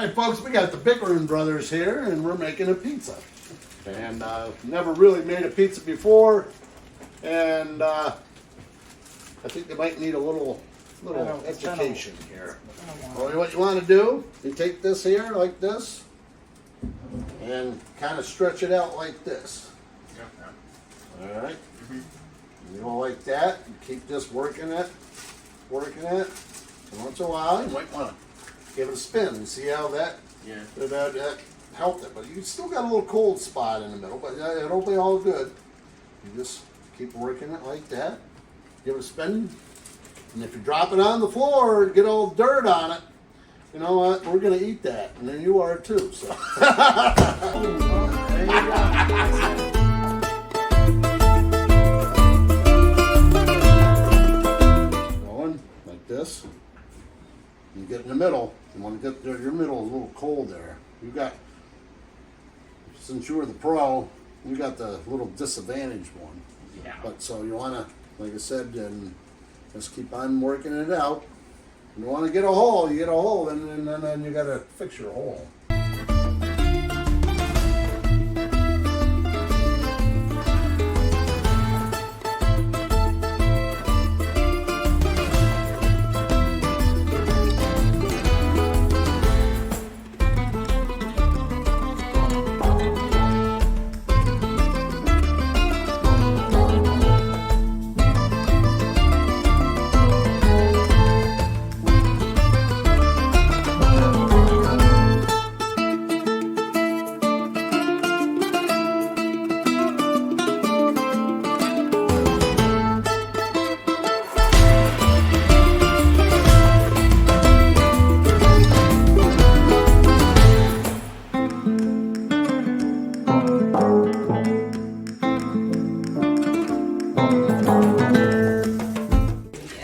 Alright folks, we got the Bickering Brothers here and we're making a pizza. And never really made a pizza before, and I think they might need a little education here. Well, what you want to do, you take this here like this and kind of stretch it out like this. Alright? You go like that, and keep just working it. And once in a while, you might want to give it a spin and see how that helped it. But you still got a little cold spot in the middle, but it'll be all good. You just keep working it like that. Give it a spin. And if you drop it on the floor and get all dirt on it, you know what? We're going to eat that. And then you are too. So. There you go. Going like this. You get in the middle. You want to get there. Your middle is a little cold there. You got, since you were the pro, you got the little disadvantaged one. Yeah. But so you want to, like I said, and just keep on working it out. You want to get a hole, you get a hole, and then you got to fix your hole.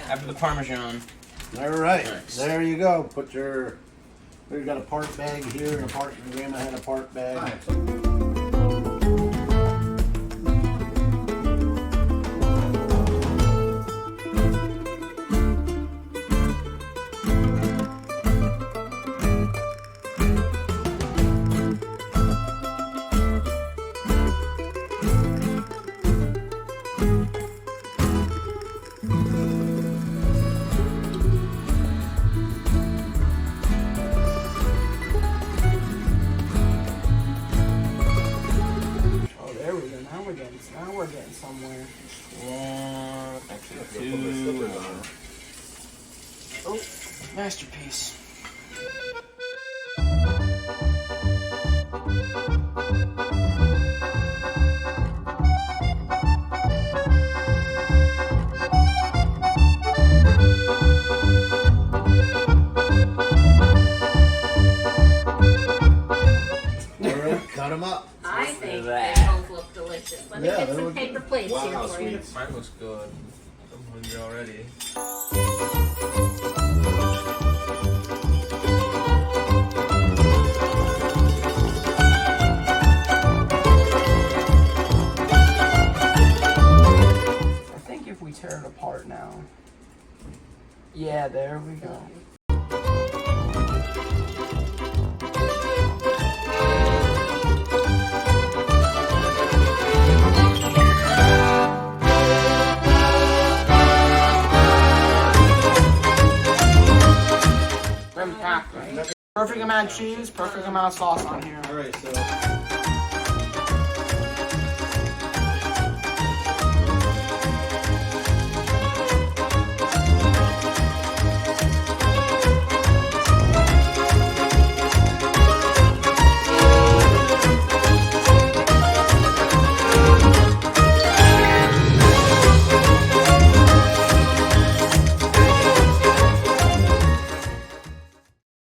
After the Parmesan. All right, Nice. There you go. Put your, we got a part bag here and a part, Grandma had a part bag. Nice. Now we're getting somewhere. One, actually two. Oh, masterpiece. Cut them up. I think they both look delicious. Let me get some paper plates here for you. Mine looks good. I'm hungry already. I think if we tear it apart now. Yeah, there we go. Perfect amount of cheese, perfect amount of sauce on here. Alright, so